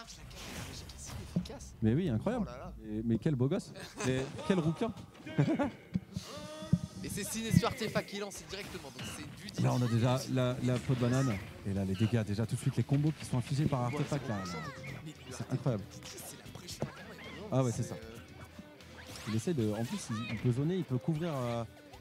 marche, la cage énergétique est si efficace. Mais oui, incroyable. Oh là là. Mais quel beau gosse. Mais quel rouquin. Et c'est Sinestro Artefact qui lance directement, donc c'est du Didi. Là, on a déjà la peau de banane. Et là, les dégâts, déjà tout de suite, les combos qui sont infligés par Ouais, Artefact. Là, c'est incroyable. C'est la pression à fond. Ah ouais, c'est ça. Il essaie de. En plus, il peut zoner, il peut couvrir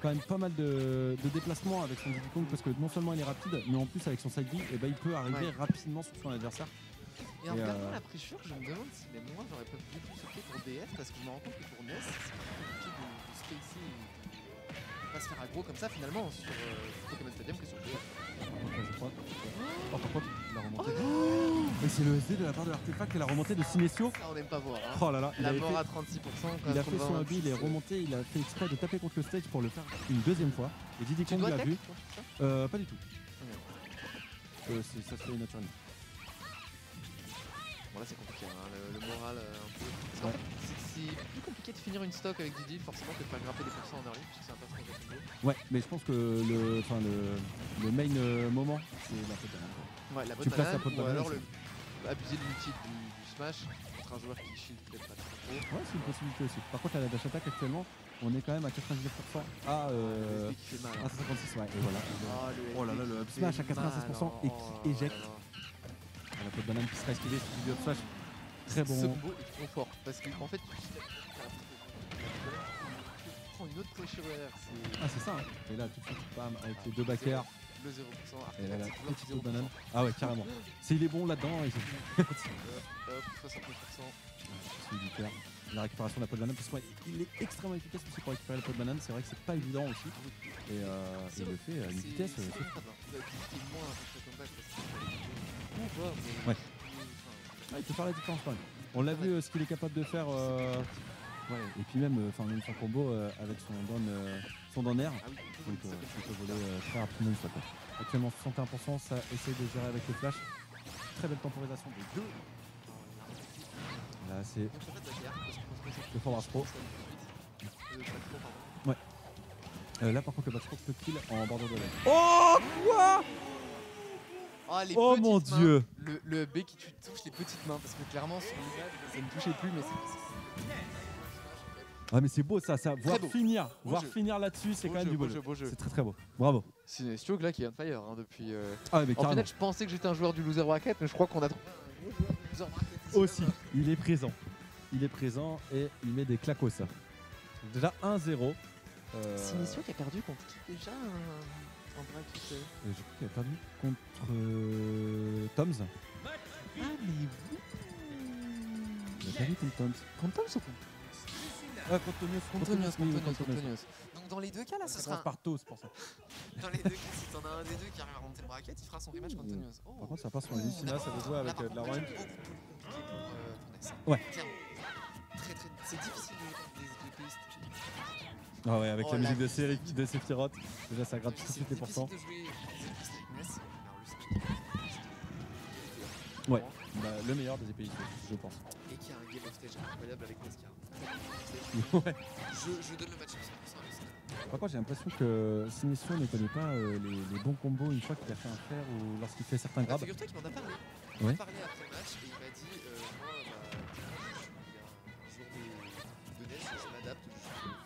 quand même pas mal de déplacements avec son Diddy Kong parce que non seulement il est rapide, mais en plus avec son side B, eh ben, il peut arriver rapidement sur son adversaire. Et en regardant la pressure, je me demande si même moi j'aurais pas du tout sauté pour DF parce que je me rends compte que pour NES, c'est pas compliqué de spacer et pas se faire aggro comme ça finalement sur Pokémon Stadium que sur DF. Je crois. Oh, par contre, il a remonté. Et c'est le SD de la part de l'Artefact et la remontée de Sinesio. Ça on n'aime pas voir. Hein. Oh là là, la mort à 36%. Il a fait son hobby, il est remonté, il a fait exprès de taper contre le stage pour le faire une deuxième fois. Et Diddy Kong l'a vu. Pas du tout. Ça se fait naturellement. Bon là c'est compliqué, hein. Le moral un peu. Parce qu'en fait, c'est plus compliqué de finir une stock avec Diddy forcément que de faire grimper des pourcents en early, puisque c'est un personnage de combo. Ouais, mais je pense que le main moment, c'est la peau de banane. Ouais, la bonne tu places banane, la peau de ou banane. alors abuser de l'ulti du smash contre un joueur qui shield peut-être pas trop. Ouais, c'est une possibilité aussi. Par contre, à la dash attack actuellement, on est quand même à 99% à 156, ouais, et voilà. Oh là là, le up smash à 96% et qui éjecte. La peau de banane qui sera esquivée sur du up smash. Très bon. Ce combo est trop fort parce qu'en fait, tu prends une autre pressure derrière. Ah, c'est ça. Hein. Et là, tout de suite, bam, avec les deux backers. Le 0%. Et là, la petite peau de banane. Ah ouais, carrément. S'il est bon là-dedans, il hop, 69%. La récupération de la peau de banane, parce qu'il est extrêmement efficace aussi pour récupérer la peau de banane. C'est vrai que c'est pas évident aussi. Et il le fait à une vitesse. Ouais. Ah, il peut faire la différence quand même. On l'a vu ce qu'il est capable de faire. Ouais. Et puis même son combo avec son down air. Donc il peut voler très rapidement une fois. Actuellement 61%, ça essaie de gérer avec le flash. Très belle temporisation des deux. Là c'est le Forward Pro. Ouais. Là par contre le back peut kill en bordure de lane. Oh quoi? Oh mon mains, dieu! Le B qui touche les petites mains parce que clairement sur l'image ça ne touchait plus mais c'est. Ah mais c'est beau ça, voir jeu. Finir là-dessus, c'est quand même du beau jeu. Beau jeu. C'est très très beau. Bravo. Sinestro là qui est on fire hein, depuis. Ah mais en final je pensais que j'étais un joueur du loser bracket mais je crois qu'on a trouvé un gros joueur du loser bracket. Aussi, il est présent. Il est présent et il met des clacos ça. Déjà 1-0. Sinestro qui a perdu contre qui déjà en bracket. Je crois qu'il a perdu contre Toms. Ah mais oui. Il a perdu contre Toms. Contre Toms ou contre Contonios. Donc dans les deux cas là, ce sera partout, c'est pour ça. Dans les deux cas, si t'en as un des deux qui arrive à remonter le bracket, il fera son rematch contre Tonios. Par contre, ça passe sur Lucina, ça veut jouer avec de la range. C'est beaucoup plus compliqué pour NES. Ouais. Très très. C'est difficile de playlists. Ah ouais, avec la musique de Sephiroth, déjà ça gratte tout de suite les pourcents. C'est difficile de jouer des playlists avec NES. Ouais, le meilleur des EPI, je pense. Et qui a un game of stage incroyable avec Nescar. Ouais. Je donne le match 100% à Lucina. Par contre, j'ai l'impression que Sinestro ne connaît pas les bons combos une fois qu'il a fait un fer ou lorsqu'il fait certains grabs. Figure-toi qu'il m'en a parlé. Il m'a parlé après le match et il m'a dit moi, je suis un joueur de NES, je m'adapte, je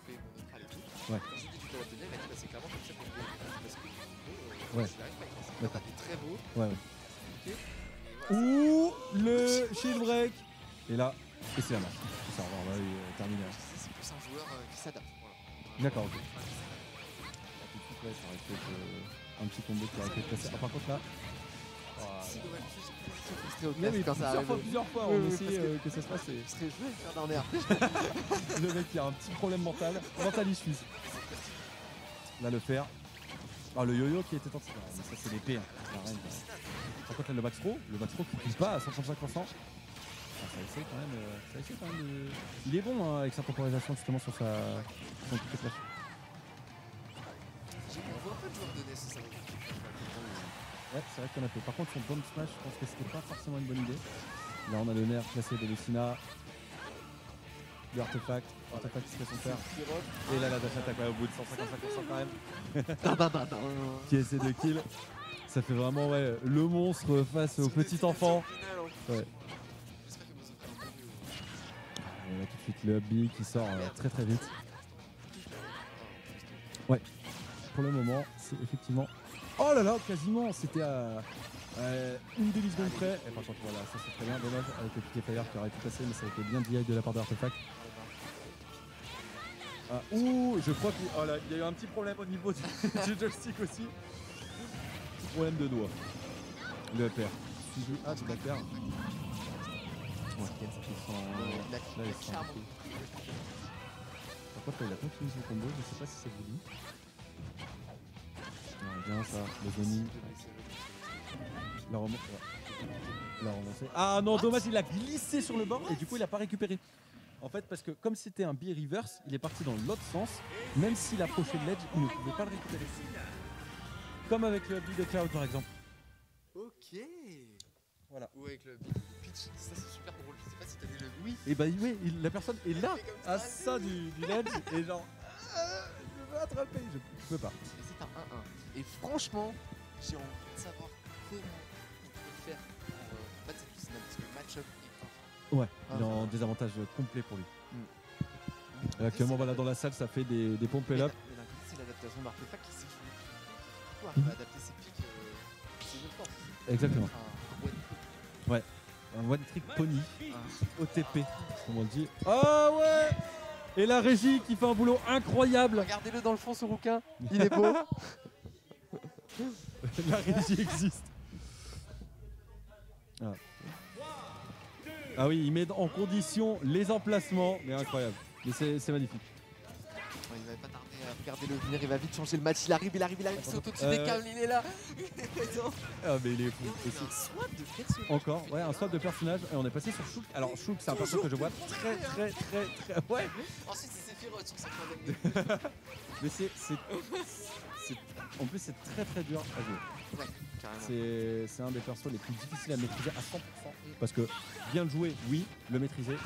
fais mon neutral et tout. Ouais. Quand j'ai dit du Power de NES, il m'a dit c'est clairement comme ça qu'on peut parce que ouais. je n'arrive pas à y penser. Il est très beau. Ouais. Okay. Ouh, le shield break. Et là, et c'est la mort. Ça va, on va terminer. C'est plus un joueur qui s'adapte. Voilà. D'accord, ok. Tout de suite, ouais, ça aurait pu être un petit combo qui aurait pu être passé. Ah, par contre là. Mais oui, plusieurs fois, on essaie que ça se passe. Je vais faire d'un air. Le mec qui a un petit problème mental issues. Là, le fer. Ah, le yo-yo qui était en dessous. Mais ça, c'est l'épée. Hein. Par contre, là, le backthrow qui pousse pas à 135%. Ça essaie quand même de... Il est bon hein, avec sa temporisation justement sur son petit flash. On voit un peu de joueurs de NES, ça. Ouais, c'est vrai qu'il y en a peu. Par contre, son bomb smash, je pense que c'était pas forcément une bonne idée. Là, on a le nerf placé de Lucina. Le artefact qui fait son fer. Et là, la dash attack au bout de 155% quand même. Qui essaie de kill. Ça fait vraiment le monstre face au petit enfant. Ouais. Et là tout de suite le up B qui sort très très vite. Ouais, pour le moment c'est effectivement... Oh là là, quasiment, c'était à une demi-seconde près. Et par contre voilà, ça c'est très bien, dommage avec le piqué fire qui aurait pu passer, mais ça a été bien DI de la part de Artefact. Ah, ouh, je crois qu'il oh là, il y a eu un petit problème au niveau du joystick aussi. Petit problème de doigt. Le pair. Ah, c'est la paire. Ouais, ils sont... Là, ils sont... Par contre, là, il a continué son combo, je sais pas si ça vous dit. Bien ça, le Zoni. La relancé. Ah non, dommage, il a glissé sur le bord et du coup, il a pas récupéré. En fait, parce que comme c'était un B reverse, il est parti dans l'autre sens. Même s'il approchait de l'edge, il ne pouvait pas le récupérer. Comme avec le B de Cloud par exemple. Ok. Voilà. Ou avec le pitch, ça c'est super drôle. Je sais pas si t'as vu le oui. Et bah oui, la personne est là, à ça du ledge, et genre, je veux attraper, je peux pas. Et c'est un 1-1. Et franchement, j'ai envie de savoir comment on peut faire pour battre cette Lucina parce que le match-up est infâme. Ouais, il est en désavantage complet pour lui. Et actuellement, voilà, dans la salle, ça fait des pompes up. Mais d'un côté, c'est l'adaptation d'Artefact qui s'est fait. Il va adapter ses pics, ses autres forces. Exactement. Un Ouais, un one trick pony, OTP, comme on dit. Ah ouais. Et la régie qui fait un boulot incroyable. Regardez-le dans le fond, ce rouquin, il est beau. La régie existe. Ah oui, il met en condition les emplacements, mais incroyable. Mais c'est magnifique. Il va pas tarder à regarder le venir, il va vite changer le match. Il arrive, il saute au-dessus des câbles, il est là. Ah mais il est fou. Et c'est un swap de personnage. Encore, ouais, un swap de personnage et on est passé sur Shulk. Alors Shulk, c'est un perso que je vois très. Ouais. Ensuite c'est Sephiroth sur sa fin d'année. Mais en plus c'est très dur à jouer. Ouais, carrément. C'est un des persos les plus difficiles à maîtriser à 100%. Parce que bien le jouer, oui, le maîtriser.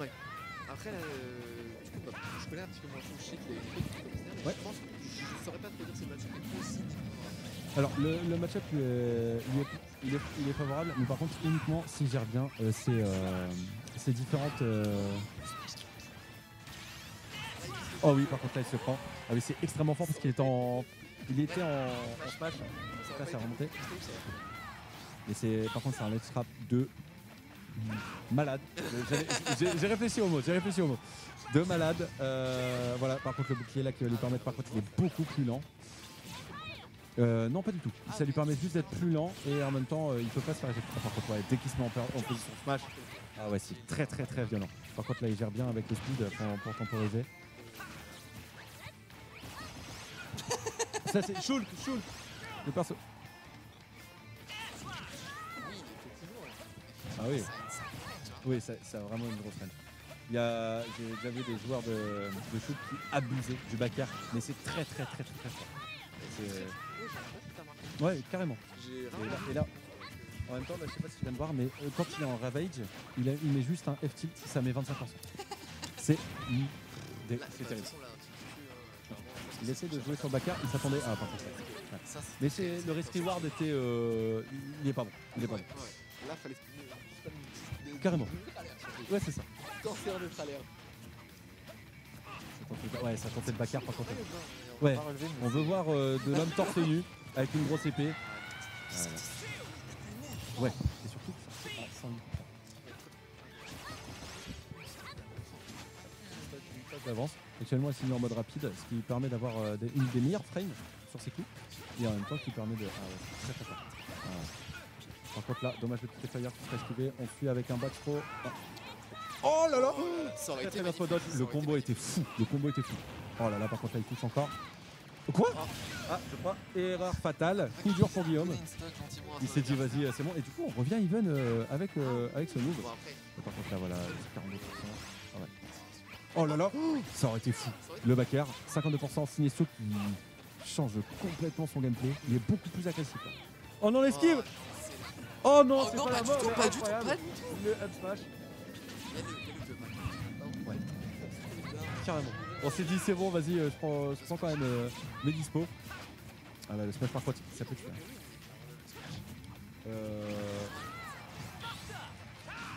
Ouais. Après, du coup, je connais un petit peu moins son shit, les trucs comme ça, mais ouais. je pense que je saurais pas te dire si le match-up est possible. Alors le match-up il est favorable, mais par contre uniquement s'il gère bien ces différentes... Oh oui, par contre là il se prend. Ah oui, c'est extrêmement fort parce qu'il était en smash. Là ça a remonté. Mais par contre c'est un let's trap de malade. J'ai réfléchi au mot, de malade. Voilà, par contre le bouclier là qui va lui permettre, par contre il est beaucoup plus lent. Non, pas du tout. Ça lui permet juste d'être plus lent et en même temps il peut pas se faire éjecter. Par contre, ouais, dès qu'il se met en position smash, ah ouais, c'est très violent. Par contre là il gère bien avec le speed pour temporiser. Ça c'est Shulk, le perso. Ah oui. Oui, ça a vraiment une grosse range. J'ai déjà vu des joueurs de Shulk qui abusaient du back air, mais c'est très fort. Ouais, carrément. Et là, en même temps, je sais pas si tu viens de voir, mais quand il est en Ravage, il met juste un F-tilt, ça met 25%. C'est terrible. Il essaie de jouer sur back-air, il s'attendait à... par contre, ouais. Mais le risk reward était... il est pas bon. Là, fallait... Carrément. Ouais, c'est ça. Cancer de travers. Ouais, ça tentait le back-air par contre. Ouais, on veut voir de l'homme torse nu avec une grosse épée. Ouais, et surtout à 108%. D'avance. Actuellement, il est mis en mode rapide, ce qui lui permet d'avoir une des meilleures frames sur ses coups. Et en même temps, qui permet de... Ah ouais, très fort. Par contre là, dommage le petit fire qui se fait esquiver. On suit avec un back throw. Oh là là, ça aurait été le combo était fou. Oh là là, par contre là, il touche encore. Quoi? Ah, je crois. Erreur fatale. Coup dur pour Guillaume. Il s'est dit, vas-y, c'est bon. Et du coup, on revient even avec ce move. Par contre là, voilà, 42%. Ah ouais. Oh là là, ça aurait été fou. Le back air, 52%. Sinestro qui change complètement son gameplay. Il est beaucoup plus agressif. Là. Oh non, l'esquive. Oh non, c'est pas la mort. Pas du tout. Le up smash. Ouais. Carrément. On s'est dit c'est bon, vas-y, je prends quand même mes dispos. Ah là, le smash par contre, ça peut te faire.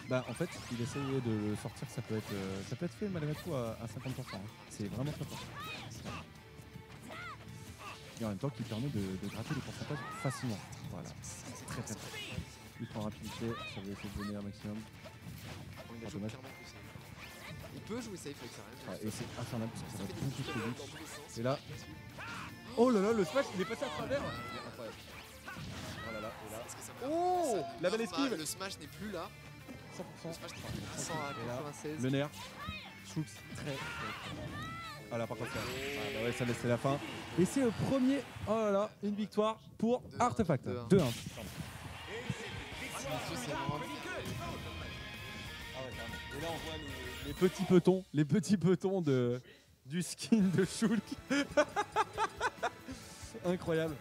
Bah en fait, il essayait de le sortir, ça peut être fait malgré tout à 50%. Hein. C'est vraiment très fort. Et en même temps, qui permet de gratter les pourcentages facilement. Voilà, c'est très très fort. Ultra en rapidité, ça va essayer de donner un maximum. Bon, il a joué dommage. clairement plus safe. Il peut jouer safe avec ça. Ouais, et c'est infernal parce que ça va fait des beaucoup trop dans vite. tous les sens. Et là, oh là là, le smash, il est passé à travers. Incroyable. Oh là là, et là. Parce que ça Oh, ça- la belle non, esquive. Le smash n'est plus là. 100%. Le smash n'est plus là. 100 à Et là, 96. le nerf. Shooks, très. Ah là, par contre, bah ouais, ça laissait la fin. Et c'est le premier, oh là là, une victoire pour 2-1. Artefact. 2-1. 2-1. Et là, on voit les petits petons du skin de Shulk. Incroyable.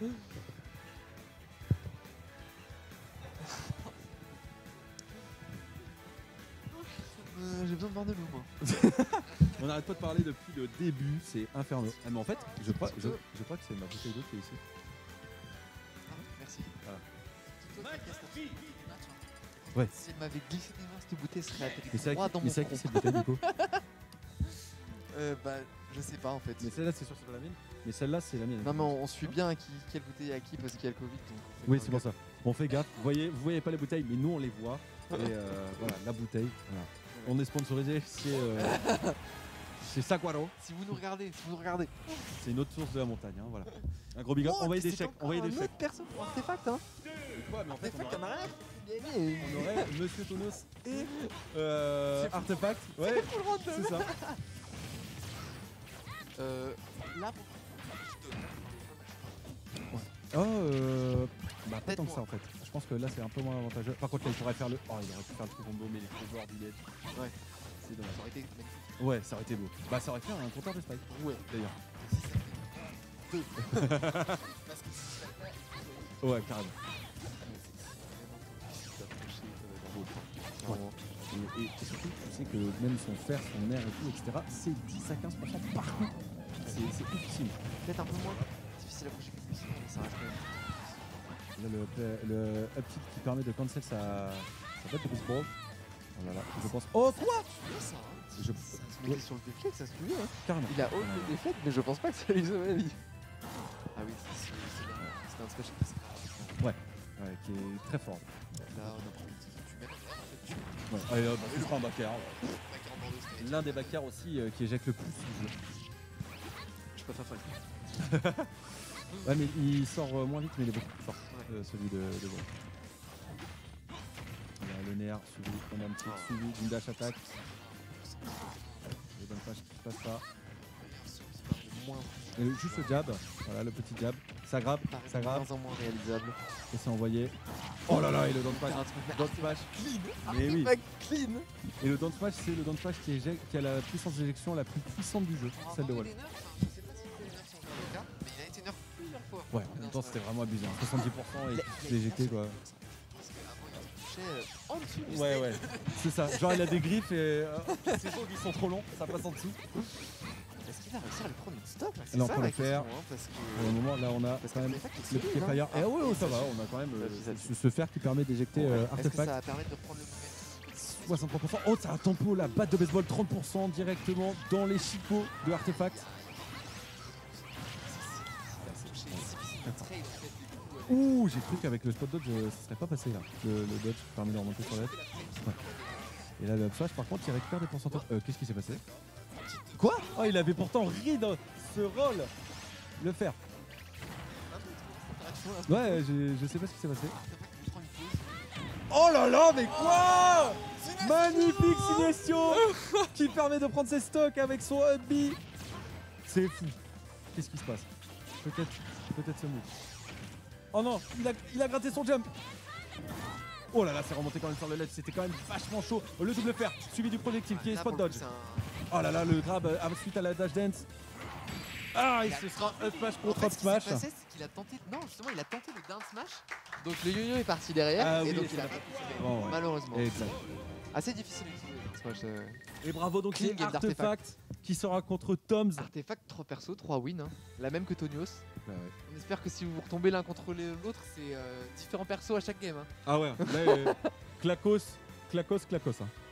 J'ai besoin de boire de l'eau, moi. On n'arrête pas de parler depuis le début, c'est infernal. Ah, mais en fait, je crois que c'est ma bouteille d'eau qui est ici. Ah, merci. Voilà. Tout autre question. Ouais. Si elle m'avait glissé des mains, cette bouteille serait Mais atterrie c'est droit dans à mon qui front. cette bouteille, Nico? Bah, je sais pas en fait. Mais celle-là, c'est sûr, c'est pas la mienne. Mais celle-là, c'est la mienne. Non, mais on suit bien à quelle bouteille à qui parce qu'il y a le Covid. Donc Oui, c'est pour ça. Bon, fais gaffe. Vous voyez pas les bouteilles, mais nous, on les voit. Et voilà, la bouteille. Voilà. On est sponsorisé chez Saguaro. Si vous nous regardez, C'est une autre source de la montagne. Hein, voilà. Un gros big up. Envoyez des chèques. Envoyez des Un chèques. autre perso pour Artefact, hein. Quoi, mais en fait, Artefact, y'en a rien. Gagné. on aurait Monsieur Tonos et Artefact. Ouais, c'est ça. Là, Bah pas tant que ça en fait. Je pense que là c'est un peu moins avantageux. Par contre là il pourrait faire le. Oh il aurait pu faire le trou combo mais les trous bords du edge. Ouais. C'est dommage. ça aurait été magnifique. Ouais ça aurait été beau. Bah ça aurait fait un compteur de spike. Ouais. D'ailleurs. Si ça fait 2. Parce que si ça fait. Ouais carrément. Ouais. Et surtout tu sais que même son fer, son air et tout, etc. c'est 10 à 15% par coup. C'est difficile. Peut-être un peu moins difficile à bouger que lui, mais ça reste quand même. Là le up tilt qui permet de cancel sa bête de baseball. Oh là là, je pense. Oh quoi Ça, hein. Je- Ça se mettait sur le déflect, ça se pouvait. Hein. Carrément. Il a haut le déflect, mais je pense pas que ça lui sauve la vie. Ah oui, c'était un special pass. Ouais, qui est très fort. Là, on a pris une petite tu mets en fait, tu Ouais. Allez hop, tu prends un backer. backer en bord de stage. L'un des backers aussi qui éjecte le plus du jeu. Je peux faire ça. Ouais mais il sort moins vite mais il est beaucoup plus fort Ouais. celui de Gros. Il y a le nerf suivi, on a un petit suivi d'une dash attack. Le down qui passe pas. Moins. Et juste le jab, voilà le petit jab. Ça grave, ça De grave moins en moins réalisable. et c'est envoyé. Oh là là et le down smash. Down smash. Mais oui. Clean. Et le down smash c'est le down smash qui a la puissance d'éjection la plus puissante du jeu, celle de Wall. Je sais pas si les nerfs sont encore le cas, mais il a été nerf plusieurs fois. Ouais, en même temps c'était vraiment abusé. Hein. 70% et tout éjecté quoi. Parce qu'avant il touchait en dessous du Ouais, steak. ouais, c'est ça. Genre, il a des griffes et ses ongles ils sont trop longs, ça passe en dessous. Est-ce qu'il va réussir à le prendre une stock là? Il est en train de la le faire. question, hein, parce Pour que... le moment, là, on a Parce quand que même l'Artefact est le solide, piqué hein. fire. Et ouais, ça va, ça on a quand même ça ce fer qui permet d'éjecter Est-ce que Artefact. ça va permettre de prendre le moment? 63%. Oh, ça a un tempo, la batte de baseball 30% directement dans les chicots de Artefact. Ouh, j'ai cru qu'avec le spot dodge, ça serait pas passé là. Le dodge permet de remonter sur la tête. Ouais. Et là, le up smash, par contre, il récupère des pourcentages. Qu'est-ce qui s'est passé? Quoi? Oh, il avait pourtant ri dans ce rôle. Le fer. Ouais, je sais pas ce qui s'est passé. Oh là là, mais quoi? Magnifique Sinestio qui permet de prendre ses stocks avec son up B. C'est fou. Qu'est-ce qui se passe? Peut-être ce move. Oh non, il a gratté son jump. Oh là là, c'est remonté quand même sur le ledge. C'était quand même vachement chaud. Le double fer suivi du projectile qui est spot dodge. Oh là là, le grab suite à la dash dance. Ah, il se sera up smash contre up smash. Ce qui s'est passé, c'est qu'il a tenté... Non, justement, il a tenté le down smash. Donc le yo-yo est parti derrière. Ah et oui, donc c'est il a la- pas pu sauver. Bon, ouais. Malheureusement. Exact. Assez difficile d'utiliser le down smash. Et bravo donc Clean les game Artefact qui sera contre Toms. Artefact 3 persos, 3 wins. Hein. La même que Tonios. Bah ouais. On espère que si vous vous retombez l'un contre l'autre, c'est différents persos à chaque game. Hein. Ah ouais, là, Klakos, clacos. Hein.